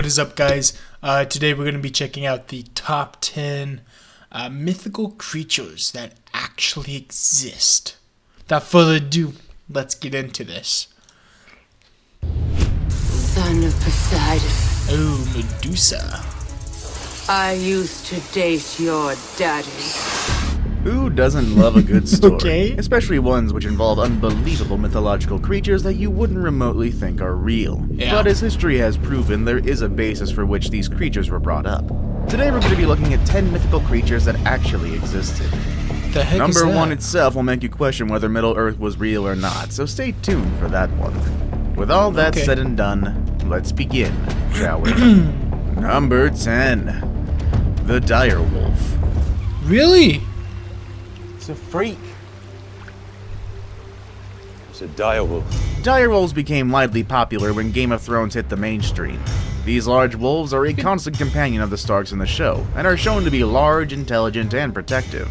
What is up, guys? Today we're going to be checking out the top 10 mythical creatures that actually exist. Without further ado, let's get into this. Son of Poseidon, Oh, Medusa. I used to date your daddy. Who doesn't love a good story? Okay. Especially ones which involve unbelievable mythological creatures that you wouldn't remotely think are real. Yeah. But as history has proven, there is a basis for which these creatures were brought up. Today we're going to be looking at 10 mythical creatures that actually existed. The heck is Number that? 1 itself will make you question whether Middle Earth was real or not, so stay tuned for that one. With all that Okay. said and done, let's begin, shall we? Number 10. The Dire Wolf. Really? It's a freak. It's a direwolf. Direwolves became widely popular when Game of Thrones hit the mainstream. These large wolves are a constant companion of the Starks in the show, and are shown to be large, intelligent, and protective.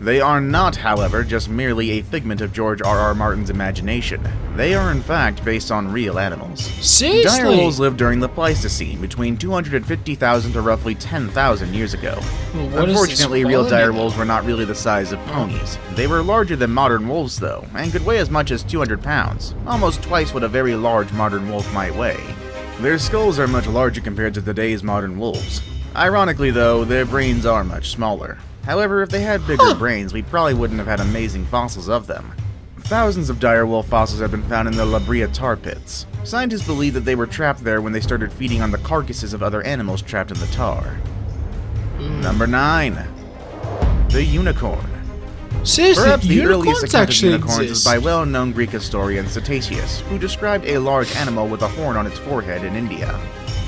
They are not, however, just merely a figment of George R.R. Martin's imagination. They are in fact based on real animals. Seriously? Direwolves lived during the Pleistocene, between 250,000 to roughly 10,000 years ago. Well, what is this Unfortunately, real quality, direwolves were not really the size of ponies. They were larger than modern wolves, though, and could weigh as much as 200 pounds, almost twice what a very large modern wolf might weigh. Their skulls are much larger compared to today's modern wolves. Ironically, though, their brains are much smaller. However, if they had bigger brains, we probably wouldn't have had amazing fossils of them. Thousands of direwolf fossils have been found in the La Brea tar pits. Scientists believe that they were trapped there when they started feeding on the carcasses of other animals trapped in the tar. Number 9. The Unicorn. Seriously, Perhaps the earliest unicorns account of actually unicorns exist. is by well-known Greek historian Ctesias, who described a large animal with a horn on its forehead in India.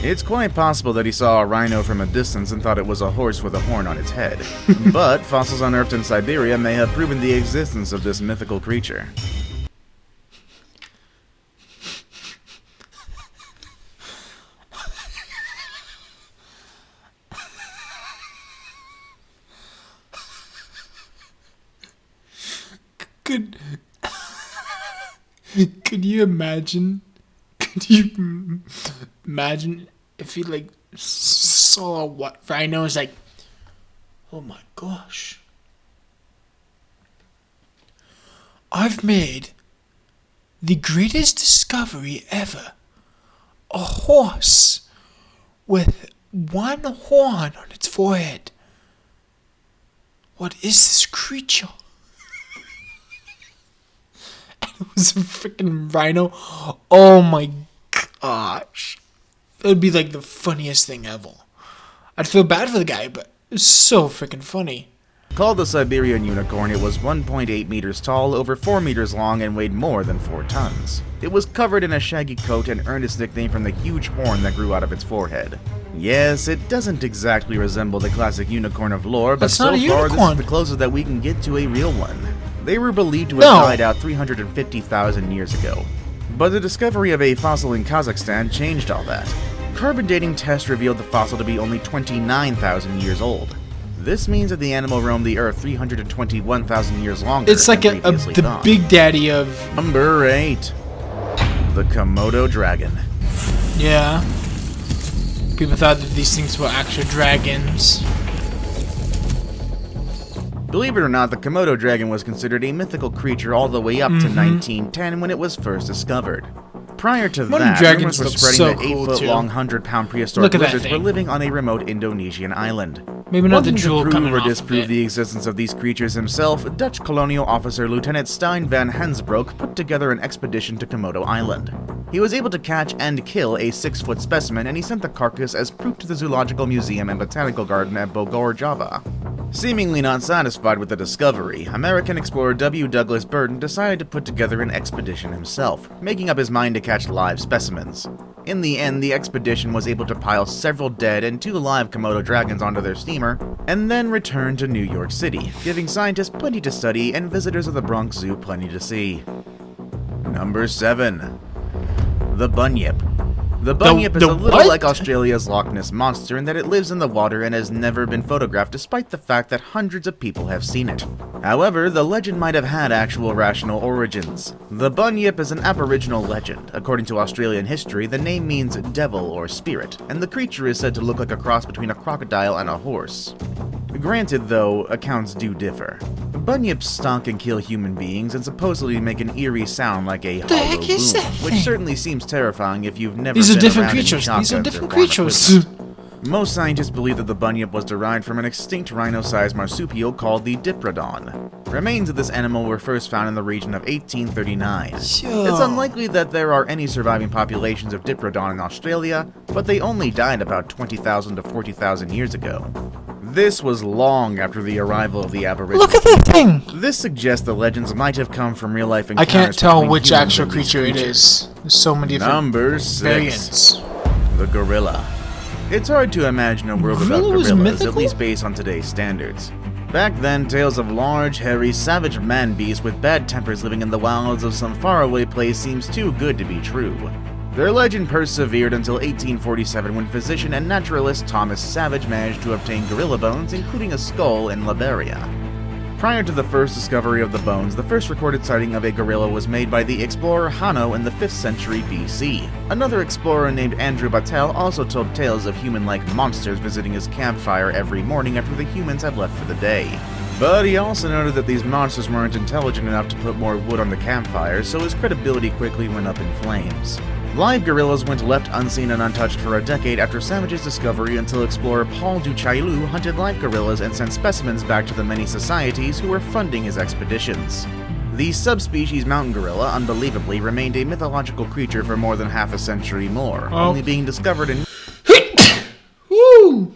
It's quite possible that he saw a rhino from a distance and thought it was a horse with a horn on its head. But fossils unearthed in Siberia may have proven the existence of this mythical creature. Could could you imagine? Could you imagine if he like saw what rhino is like? Oh my gosh! I've made the greatest discovery ever. A horse with one horn on its forehead. What is this creature? It was a freaking rhino. Oh my gosh. It would be like the funniest thing ever. I'd feel bad for the guy, but it was so freaking funny. Called the Siberian unicorn, it was 1.8 meters tall, over 4 meters long, and weighed more than 4 tons. It was covered in a shaggy coat and earned its nickname from the huge horn that grew out of its forehead. Yes, it doesn't exactly resemble the classic unicorn of lore, but That's so not a far this unicorn. is the closest that we can get to a real one. They were believed to have No. died out 350,000 years ago. But the discovery of a fossil in Kazakhstan changed all that. Carbon dating tests revealed the fossil to be only 29,000 years old. This means that the animal roamed the Earth 321,000 years longer It's like than previously the thought. big daddy of... Number 8. The Komodo dragon. Yeah. People thought that these things were actual dragons. Believe it or not, the Komodo dragon was considered a mythical creature all the way up to 1910 when it was first discovered. Prior to that, dragons rumors were look spreading so that cool, 8-foot-long, too. 100-pound prehistoric Look at that lizards were thing. living on a remote Indonesian island. Maybe not the Wanting jewel to prove coming or off of disprove it. the existence of these creatures himself, Dutch colonial officer Lieutenant Stein van Hensbroek put together an expedition to Komodo Island. He was able to catch and kill a 6-foot specimen, and he sent the carcass as proof to the Zoological Museum and Botanical Garden at Bogor, Java. Seemingly not satisfied with the discovery, American explorer W. Douglas Burton decided to put together an expedition himself, making up his mind to catch live specimens. In the end, the expedition was able to pile several dead and 2 live Komodo dragons onto their steamer, and then return to New York City, giving scientists plenty to study and visitors of the Bronx Zoo plenty to see. Number 7. The Bunyip. The bunyip is The a little what? like Australia's Loch Ness Monster in that it lives in the water and has never been photographed despite the fact that hundreds of people have seen it. However, the legend might have had actual rational origins. The bunyip is an aboriginal legend. According to Australian history, the name means devil or spirit, and the creature is said to look like a cross between a crocodile and a horse. Granted, though, accounts do differ. Bunyips stalk and kill human beings and supposedly make an eerie sound like a hollow heck is boom, that which thing? certainly seems terrifying if you've never These are been different around any creatures. These are shotguns or different foreign creatures. equipment. Most scientists believe that the bunyip was derived from an extinct rhino-sized marsupial called the Diprotodon. Remains of this animal were first found in the region of 1839. Sure. It's unlikely that there are any surviving populations of Diprotodon in Australia, but they only died about 20,000 to 40,000 years ago. This was long after the arrival of the Aborigines. Look at that thing! This suggests the legends might have come from real-life I encounters can't tell between which humans actual and these creature it creatures. is. There's so many different Number 6. variants. The gorilla. It's hard to imagine a world without Gorilla was gorillas, at mythical? least based on today's standards. Back then, tales of large, hairy, savage man-beasts with bad tempers living in the wilds of some faraway place seems too good to be true. Their legend persevered until 1847 when physician and naturalist Thomas Savage managed to obtain gorilla bones, including a skull in Liberia. Prior to the first discovery of the bones, the first recorded sighting of a gorilla was made by the explorer Hanno in the 5th century BC. Another explorer named Andrew Battelle also told tales of human-like monsters visiting his campfire every morning after the humans had left for the day. But he also noted that these monsters weren't intelligent enough to put more wood on the campfire, so his credibility quickly went up in flames. Live gorillas went left unseen and untouched for a decade after Savage's discovery until explorer Paul Duchaillu hunted live gorillas and sent specimens back to the many societies who were funding his expeditions. The subspecies mountain gorilla, unbelievably, remained a mythological creature for more than half a century more, Oh. only being discovered in Woo!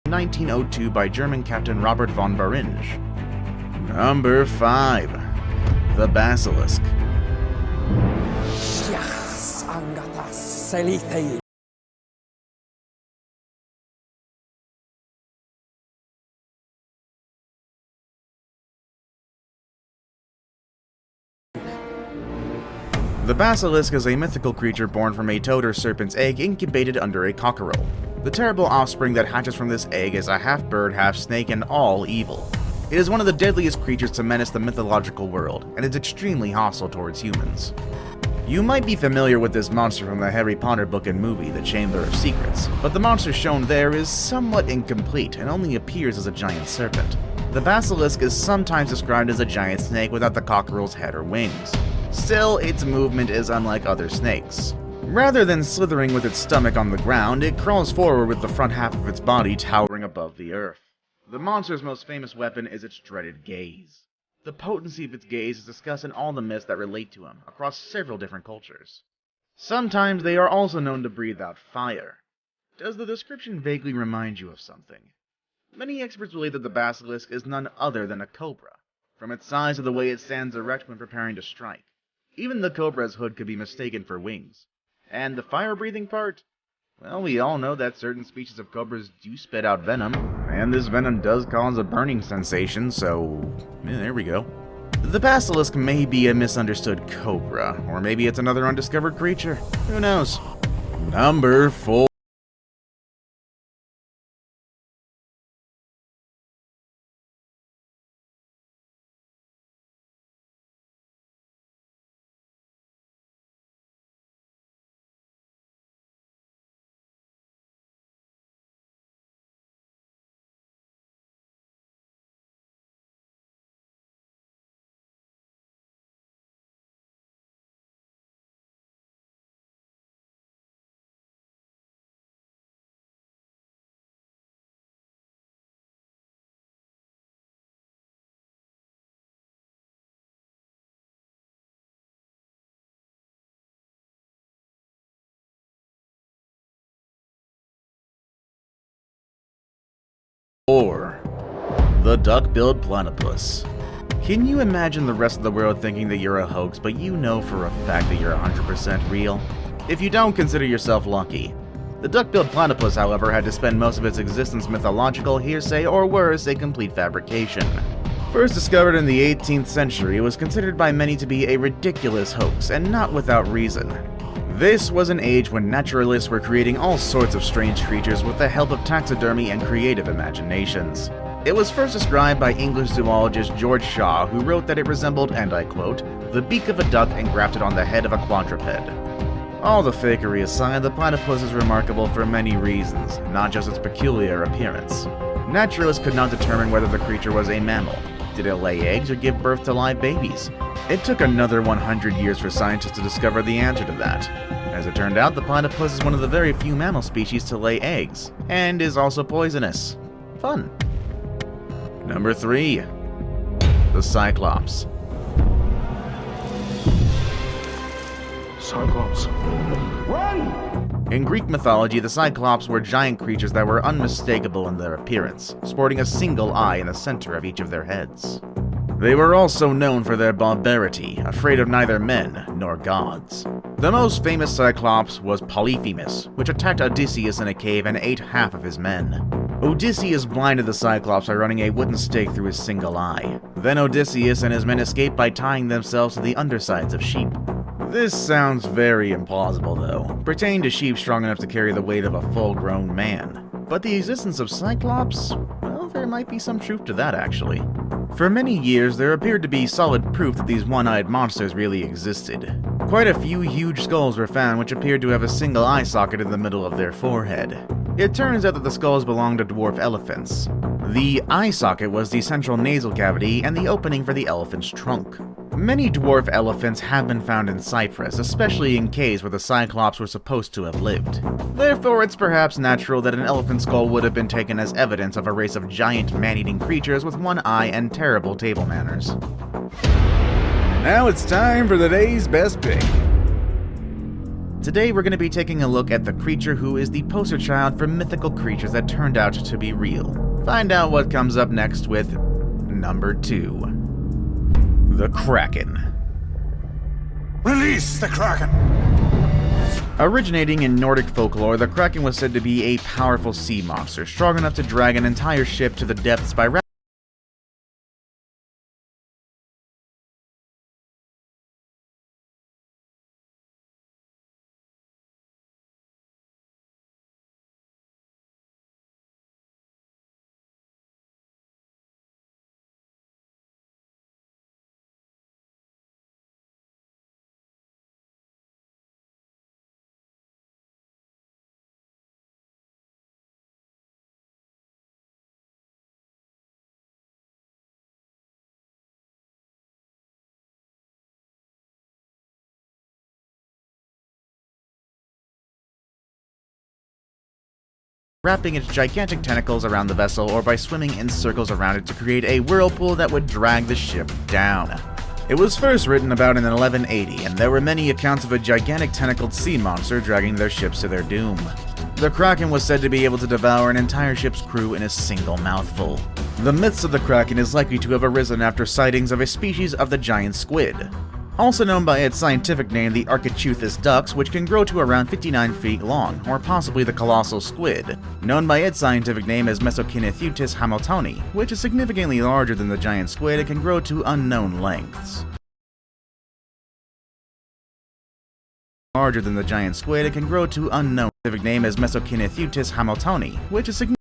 in 1902 by German Captain Robert von Baringe. Number 5. The Basilisk. The basilisk is a mythical creature born from a toad or serpent's egg incubated under a cockerel. The terrible offspring that hatches from this egg is a half bird, half snake, and all evil. It is one of the deadliest creatures to menace the mythological world, and is extremely hostile towards humans. You might be familiar with this monster from the Harry Potter book and movie, The Chamber of Secrets, but the monster shown there is somewhat incomplete and only appears as a giant serpent. The basilisk is sometimes described as a giant snake without the cockerel's head or wings. Still, its movement is unlike other snakes. Rather than slithering with its stomach on the ground, it crawls forward with the front half of its body towering above the earth. The monster's most famous weapon is its dreaded gaze. The potency of its gaze is discussed in all the myths that relate to him, across several different cultures. Sometimes they are also known to breathe out fire. Does the description vaguely remind you of something? Many experts believe that the basilisk is none other than a cobra, from its size to the way it stands erect when preparing to strike. Even the cobra's hood could be mistaken for wings. And the fire-breathing part? Well, we all know that certain species of cobras do spit out venom, and this venom does cause a burning sensation, so yeah, there we go. The basilisk may be a misunderstood cobra, or maybe it's another undiscovered creature. Who knows? Number 4. The duck-billed platypus. Can you imagine the rest of the world thinking that you're a hoax, but you know for a fact that you're 100% real? If you don't, consider yourself lucky. The duck-billed platypus, however, had to spend most of its existence mythological hearsay, or worse, a complete fabrication. First discovered in the 18th century, it was considered by many to be a ridiculous hoax, and not without reason. This was an age when naturalists were creating all sorts of strange creatures with the help of taxidermy and creative imaginations. It was first described by English zoologist George Shaw, who wrote that it resembled, and I quote, "the beak of a duck engrafted on the head of a quadruped." All the fakery aside, the platypus is remarkable for many reasons, not just its peculiar appearance. Naturalists could not determine whether the creature was a mammal. Did it lay eggs or give birth to live babies? It took another 100 years for scientists to discover the answer to that. As it turned out, the platypus is one of the very few mammal species to lay eggs, and is also poisonous. Fun. Number 3. The Cyclops. Cyclops. In Greek mythology, the Cyclops were giant creatures that were unmistakable in their appearance, sporting a single eye in the center of each of their heads. They were also known for their barbarity, afraid of neither men nor gods. The most famous Cyclops was Polyphemus, which attacked Odysseus in a cave and ate half of his men. Odysseus blinded the Cyclops by running a wooden stake through his single eye. Then Odysseus and his men escaped by tying themselves to the undersides of sheep. This sounds very implausible though, pertaining to sheep strong enough to carry the weight of a full-grown man. But the existence of Cyclops? Well, there might be some truth to that actually. For many years, there appeared to be solid proof that these one-eyed monsters really existed. Quite a few huge skulls were found which appeared to have a single eye socket in the middle of their forehead. It turns out that the skulls belonged to dwarf elephants. The eye socket was the central nasal cavity and the opening for the elephant's trunk. Many dwarf elephants have been found in Cyprus, especially in caves where the Cyclops were supposed to have lived. Therefore, it's perhaps natural that an elephant skull would have been taken as evidence of a race of giant man-eating creatures with one eye and terrible table manners. Now it's time for the day's best pick. Today we're going to be taking a look at the creature who is the poster child for mythical creatures that turned out to be real. Find out what comes up next with number 2. The Kraken. Release the Kraken! Originating in Nordic folklore, the Kraken was said to be a powerful sea monster, strong enough to drag an entire ship to the depths by wrapping its gigantic tentacles around the vessel or by swimming in circles around it to create a whirlpool that would drag the ship down. It was first written about in 1180, and there were many accounts of a gigantic tentacled sea monster dragging their ships to their doom. The Kraken was said to be able to devour an entire ship's crew in a single mouthful. The myths of the Kraken is likely to have arisen after sightings of a species of the giant squid, also known by its scientific name the Archichuthus ducks, which can grow to around 59 feet long, or possibly the colossal squid, known by its scientific name as Mesokinethutis hamiltoni, which is significantly larger than the giant squid and can grow to unknown lengths. Larger than the giant squid, it can grow to unknown scientific name as Mesokinethutis hamiltoni, which is significantly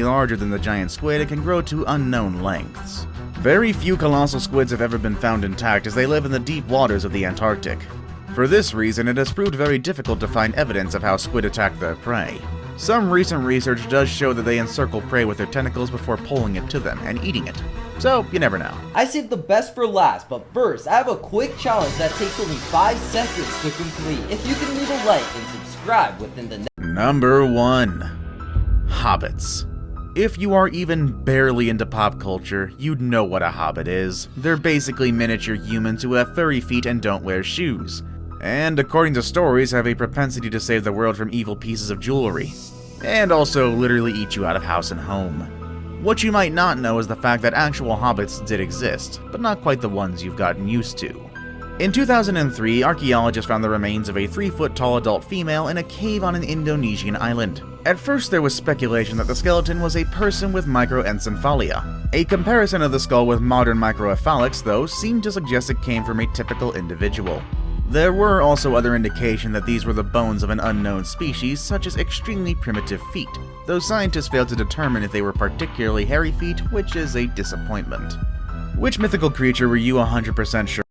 larger than the giant squid, it can grow to unknown lengths. Very few colossal squids have ever been found intact as they live in the deep waters of the Antarctic. For this reason, it has proved very difficult to find evidence of how squid attack their prey. Some recent research does show that they encircle prey with their tentacles before pulling it to them and eating it. So, you never know. I saved the best for last, but first, I have a quick challenge that takes only 5 seconds to complete. If you can leave a like and subscribe within the Number 1. Hobbits. If you are even barely into pop culture, you'd know what a hobbit is. They're basically miniature humans who have furry feet and don't wear shoes. And according to stories, have a propensity to save the world from evil pieces of jewelry. And also literally eat you out of house and home. What you might not know is the fact that actual hobbits did exist, but not quite the ones you've gotten used to. In 2003, archaeologists found the remains of a 3-foot-tall adult female in a cave on an Indonesian island. At first, there was speculation that the skeleton was a person with microencephalia. A comparison of the skull with modern microcephalics, though, seemed to suggest it came from a typical individual. There were also other indication that these were the bones of an unknown species, such as extremely primitive feet, though scientists failed to determine if they were particularly hairy feet, which is a disappointment. Which mythical creature were you 100% sure